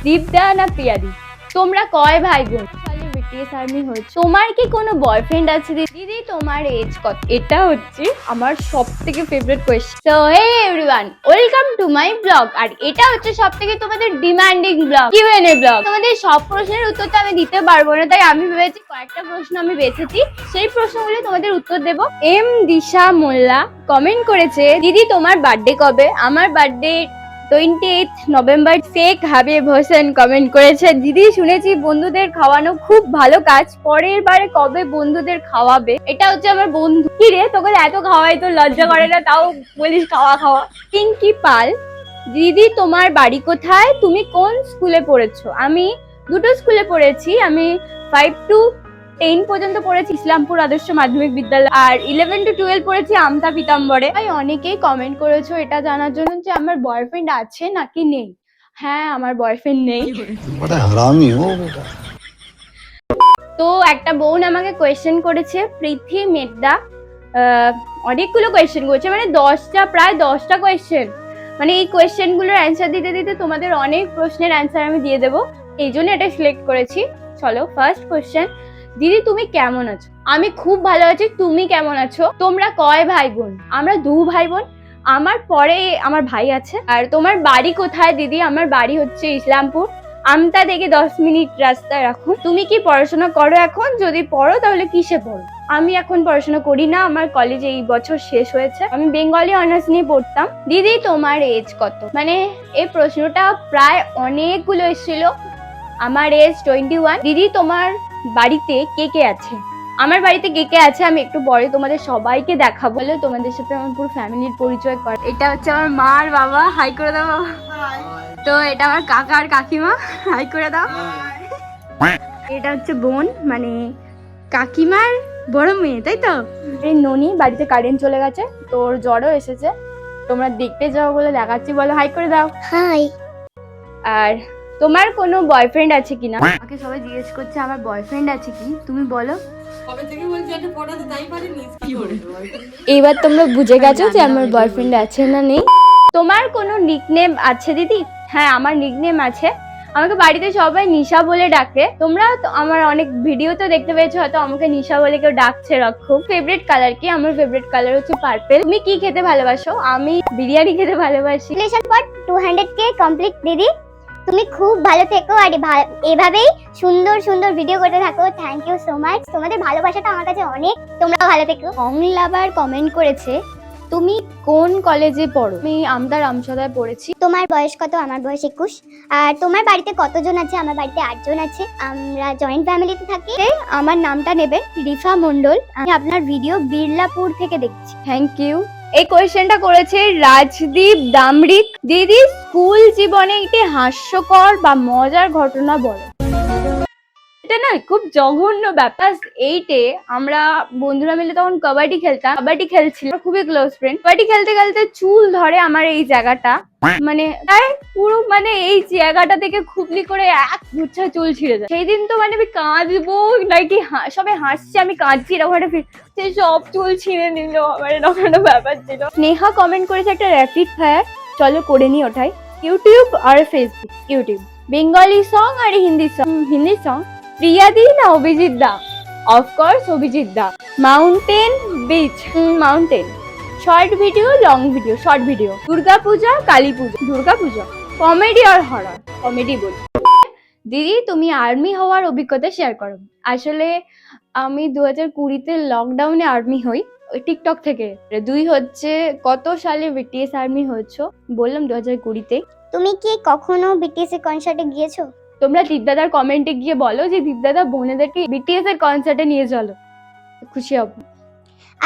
দীপদা না প্রিয়াদি, তোমরা কয় ভাই বোন? বিটিএস আর্মি হয়েছে। তোমার কি কোনো বয়ফ্রেন্ড আছে দিদি? তোমার এজ কত? এটা হচ্ছে আমার সবথেকে favourite question. So hey everyone, welcome to my blog. আর এটা হচ্ছে সবথেকে তোমাদের ডিমান্ডিং ব্লগ, কিউএনএ ব্লগ। তোমাদের সব প্রশ্নের উত্তর তো আমি দিতে পারবো না, তাই আমি ভেবেছি কয়েকটা প্রশ্ন আমি বেছেছি, সেই প্রশ্নগুলো তোমাদের উত্তর দেব। এম দিশা মোল্লা কমেন্ট করেছে, দিদি তোমার বার্থডে কবে? আমার birthday 28 November. Sheikh Habib Hossain comment করেছে, দিদি শুনেছি বন্ধুদের খাওয়ানো খুব ভালো কাজ, পরের বারে কবে বন্ধুদের খাওয়াবে? এটা হচ্ছে আমার বন্ধু। কি রে, তোকে এত খাওয়াই তো লজ্জা করে না, তাও বলিস খাওয়া খাওয়া। পিঙ্কি পাল, দিদি তোমার বাড়ি কোথায়? তুমি কোন স্কুলে পড়েছো? আমি দুটো স্কুলে পড়েছি। আমি 5 to 10 পর্যন্ত পড়েছি ইসলামপুর আদর্শ মাধ্যমিক বিদ্যালয়, আর 11 to 12 পড়েছি আমতা পিতাম্বরে। তাই অনেকেই কমেন্ট করেছো এটা জানার জন্য যে আমার বয়ফ্রেন্ড আছে নাকি নেই। হ্যাঁ, আমার বয়ফ্রেন্ড নেই। তো একটা বোন আমাকে কোয়েশ্চেন করেছে, প্রীতি মেড্ডা, অনেকগুলো কোয়েশ্চেন করেছে, মানে প্রায় 10টা কোয়েশ্চেন। মানে এই কোয়েশ্চেন গুলোর অ্যান্সার দিতে দিতে তোমাদের অনেক প্রশ্নের অ্যান্সার আমি দিয়ে দেবো, এই জন্য এটা সিলেক্ট করেছি। চলো, ফার্স্ট কোয়েশ্চেন, দিদি তুমি কেমন আছো? আমি খুব ভালো আছি, তুমি কেমন আছো? তোমরা কয় ভাই বোন? আমরা 2 ভাই বোন, আমার পরে আমার ভাই আছে। আর তোমার বাড়ি কোথায় দিদি? আমার বাড়ি হচ্ছে ইসলামপুর, আমতা থেকে 10 মিনিট রাস্তায় রাখুন। তুমি কি পড়াশোনা করো এখন? যদি পড়ো তাহলে কিসে পড়ো? আমি এখন পড়াশোনা করি না, আমার কলেজ এই বছর শেষ হয়েছে। আমি বেঙ্গলি অনার্স নিয়ে পড়তাম। দিদি তোমার এজ কত? মানে এই প্রশ্নটা প্রায় অনেকগুলো এসেছিল। আমার এজ 21। দিদি তোমার বাড়িতে কে কে আছে? আমার বাড়িতে কে কে আছে আমি একটু পরে তোমাদের সবাইকে দেখাবো, বলে তোমাদের সাথে আমার পুরো ফ্যামিলির পরিচয় করে। এটা হচ্ছে আমার মা আর বাবা, হাই করে দাও বাবা। তো এটা আমার কাকা আর কাকিমা, হাই করে দাও। এটা হচ্ছে বোন, মানে কাকিমার বড় মেয়ে, তাই তো? এই ননি, বাড়িতে কারেন্ট চলে গেছে, তোর জ্বরও এসেছে, তোমরা দেখতে যাও বলে দেখাচ্ছি, বলো হাই করে দাও। হাই। আর তোমার কোনো বয়ফ্রেন্ড আছে কিনা? আমাকে সবাই জিজ্ঞেস করছে আমার বয়ফ্রেন্ড আছে কি, তুমি বলো। এইবার তোমরা বুঝে গেছো যে আমার বয়ফ্রেন্ড আছে না নেই। তোমার কোনো নিকনেম আছে দিদি? হ্যাঁ, আমার নিকনেম আছে। আমাকে বাড়িতে সবাই নিশা বলে ডাকে। তোমরা আমার অনেক ভিডিওতে দেখতে পেয়েছো, হয়তো আমাকে নিশা বলে কেউ ডাকছে। খুব ফেভারিট কালার কি? আমার ফেভারিট কালার হচ্ছে পার্পল। তুমি কি খেতে ভালোবাসো? আমি বিরিয়ানি খেতে ভালোবাসি। কংগ্রেচুলেশন ফর 200K কমপ্লিট দিদি। তুমি খুব ভালো থেকো আর এভাবেই সুন্দর সুন্দর ভিডিও করতে থাকো। Thank you so much. তোমাদের ভালোবাসাটা আমার কাছে অনেক। তোমরাও ভালো থেকো। লাভার কমেন্ট করেছে, তুমি কোন কলেজে পড়ো? আমি আমতা রামসদায় পড়েছি। তোমার বয়স কত? আমার বয়স 21। আর তোমার বাড়িতে কতজন আছে? আমার বাড়িতে 8 জন আছে। আমরা জয়েন্ট ফ্যামিলিতে থাকি। আমার নামটা নেবেন রিফা মন্ডল। আমি আপনার ভিডিও বিড়লাপুর থেকে দেখছি। Thank you. এই কোয়েশ্চেনটা করেছে রাজদীপ দামরিক, দিদি স্কুল জীবনে একটি হাস্যকর বা মজার ঘটনা বলো। এটা না খুব জঘন্য ব্যাপার। 8-এ আমরা বন্ধুরা মিলে তখন কাবাডি খেলতাম, কাবাডি খেলছিল, খুবই ক্লোজ ফ্রেন্ড। কাবাডি খেলতে খেলতে চুল ধরে আমার এই জায়গাটা, মানে পুরো মানে এই জায়গাটা থেকে খুবলি করে এক গুচ্ছা চুল ছিঁড়ে যায়। সেই দিন তো মানে আমি কাঁদবো নাকি সবাই হাসছে, আমি কাঁদছি, এরকম একটা সেই সব চুল ছিঁড়ে নিল আমার, এরকম একটা ব্যাপার ছিল। স্নেহা কমেন্ট করেছে একটা র্যাপিড ফায়ার, চলো করে নি ওঠাই। ইউটিউব আর ফেসবুক? ইউটিউব। বেঙ্গলি সং আর হিন্দি সং? হিন্দি সং। প্রিয়াদি না অভিজিৎ দা? অফকোর্স অভিজিৎ দা। Mountain beach? Mountain. Short video, long video? Short video. Durga Puja, Kali Puja? Durga Puja. Comedy আর হরর? কমেডি বলি। দিদি তুমি আর্মি হওয়ার অভিজ্ঞতা শেয়ার করো। আসলে আমি 2020-তে লকডাউনে আর্মি হই, ওই টিকটক থেকে। 2 হচ্ছে কত সালে বিটিএস আর্মি হয়েছো? বললাম 2020-তে। তুমি কি কখনো বিটিএস এর কনসার্টে গিয়েছো? তোমরা দীপদাদার কমেন্টে গিয়ে বলো যে দীপদাদা বোনেদেরকে বিটিএস এর কনসার্টে নিয়ে চলো, খুশি হব।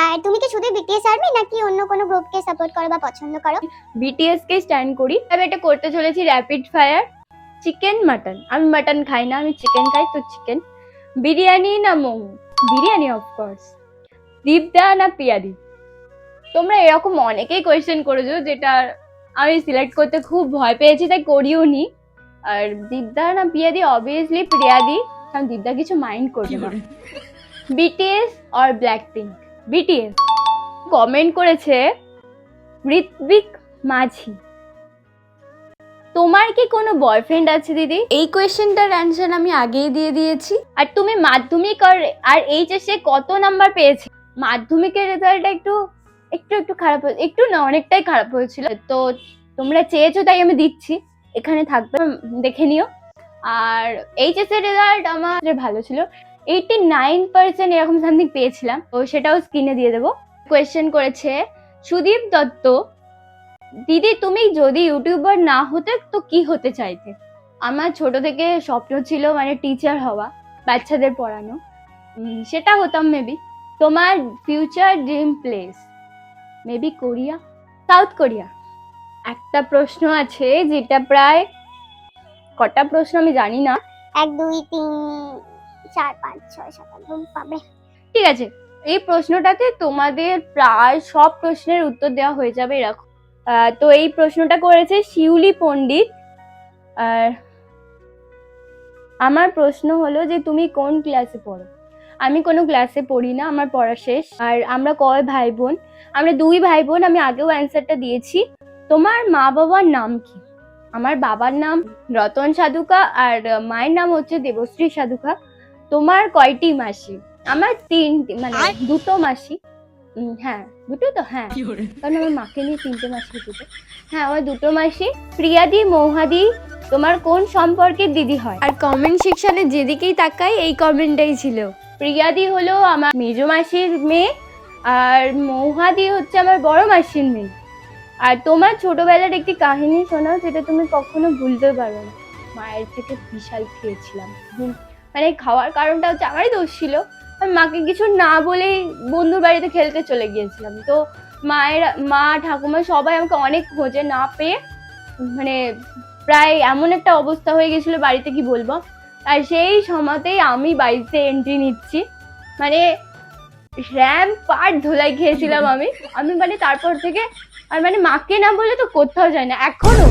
আর তুমি কি শুধু বিটিএস আর্মি নাকি অন্য কোনো গ্রুপকে সাপোর্ট করো বা পছন্দ করো? বিটিএস কে স্ট্যান্ড করি। আমি এটা করতে চলেছি র্যাপিড ফায়ার। Chicken mutton? আমি মাটন খাই না, আমি চিকেন খাই, তো চিকেন। বিরিয়ানি না মোমো? বিরিয়ানি অফকোর্স। দীপদা না প্রিয়াদি? তোমরা এরকম অনেকেই কোয়েশ্চেন করেছো, যেটা আমি সিলেক্ট করতে খুব ভয় পেয়েছি, তাই করিও নি। আর দীপদা না প্রিয়াদি? অবভিয়াসলি প্রিয়াদি, কারণ দীপদা কিছু মাইন্ড করবে না। বিটিএস আর ব্ল্যাক পিঙ্ক? বিটিএস। কমেন্ট করেছে ঋত্বিক মাঝি, তোমার কি কোনো বয়ফ্রেন্ড আছে দিদি? এই কোয়েশ্চেনটার অ্যান্সার আমি আগেই দিয়ে দিয়েছি। আর তুমি মাধ্যমিক আর এইচএসে কত নাম্বার পেয়েছি? মাধ্যমিকের রেজাল্টটা একটু একটু একটু খারাপ হয়েছে, একটু না অনেকটাই খারাপ হয়েছিল। তো তোমরা চেয়েছো তাই আমি দিচ্ছি, এখানে থাকবে, দেখে নিও। আর এইচএস এর রেজাল্ট আমার ভালো ছিল, 89% এরকম সামথিং পেয়েছিলাম, তো সেটাও স্ক্রিনে দিয়ে দেবো। কোয়েশ্চেন করেছে সুদীপ দত্ত, দিদি তুমি যদি ইউটিউবার না হতে তো কি হতে চাইতে? আমার ছোট থেকে স্বপ্ন ছিল মানে টিচার হওয়া, বাচ্চাদের পড়ানো, সেটা হতাম মেবি। তোমার future dream place? Maybe Korea, south Korea. একটা প্রশ্ন আছে যেটা প্রায় কটা প্রশ্ন আমি জানি না, 1 2 3 4 5 6 7 8 পাবে। ঠিক আছে, এই প্রশ্নটাতে তোমাদের প্রায় সব প্রশ্নের উত্তর দেওয়া হয়ে যাবে এরকম। তো এই প্রশ্নটা করেছে শিউলি পণ্ডিত। আর আমার প্রশ্ন হলো যে তুমি কোন ক্লাসে পড়ো? আমি কোনো ক্লাসে পড়ি না, আমার পড়া শেষ। আর আমরা কয় ভাই বোন? আমরা 2 ভাই বোন, আমি আগেও অ্যান্সারটা দিয়েছি। তোমার মা বাবার নাম কি? আমার বাবার নাম রতন সাধুকা আর মায়ের নাম হচ্ছে দেবশ্রী সাধুকা। তোমার কয়টি মাসি? আমার 3টি, মানে 2টো মাসি। হ্যাঁ 2টো তো, হ্যাঁ, কারণ আমার মাকে নিয়ে 3টে মাসি দুটো। হ্যাঁ আমার 2টো মাসি। প্রিয়াদি মৌহাদি তোমার কোন সম্পর্কের দিদি হয়? আর কমেন্ট সেকশনে যেদিকেই তাকাই এই কমেন্টটাই ছিল। প্রিয়াদি হলো আমার মেজো মাসির মেয়ে, আর মৌহাদি হচ্ছে আমার বড় মাসির মেয়ে। আর তোমার ছোটবেলার একটি কাহিনী শোনাও যেটা তুমি কখনো ভুলতে পারবে না। মায়ের থেকে বিশাল খেয়েছিলাম, মানে খাওয়ার কারণটা হচ্ছে আমারই দোষ ছিল। আমি মাকে কিছু না বলেই বন্ধুর বাড়িতে খেলতে চলে গিয়েছিলাম। তো মা ঠাকুমা সবাই আমাকে অনেক খোঁজে, না পেয়ে মানে প্রায় এমন একটা অবস্থা হয়ে গেছিল বাড়িতে, কি বলবো। আর সেই সময়তেই আমি বাড়িতে এন্ট্রি নিচ্ছি, মানে র্যাম পাট ধুলাই খেয়েছিলাম আমি মানে তারপর থেকে আর মানে মাকে না বলে তো কোথাও যায় না এখনো।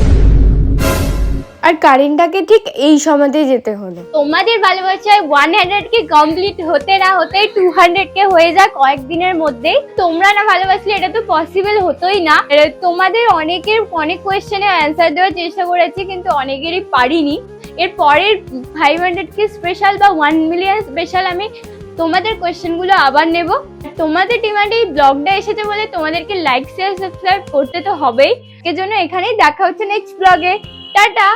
আর কারিনটাকে ঠিক এই সময়তেই যেতে হলো। তোমাদের ভালোবাসায় 100 কে কমপ্লিট হতে না হতেই 200 কে হয়ে যায় কয়েকদিনের মধ্যেই। তোমরা না ভালোবাসলে এটা তো পসিবল হতোই না। তোমাদের অনেকের অনেক কোয়েশ্চেনের অ্যান্সার দেওয়ার চেষ্টা করেছি, কিন্তু অনেকেরই পারিনি। এর পরের 500 কে স্পেশাল বা 1 মিলিয়ন স্পেশাল আমি তোমাদের কোয়েশ্চেনগুলো আবার নেব। তোমাদের ডিমান্ডে এই ব্লগটা এসেছে বলে তোমাদেরকে লাইক শেয়ার সাবস্ক্রাইব করতে তো হবেই। এর জন্য এখানেই দেখা হচ্ছে নেক্সট ব্লগে। টাটা।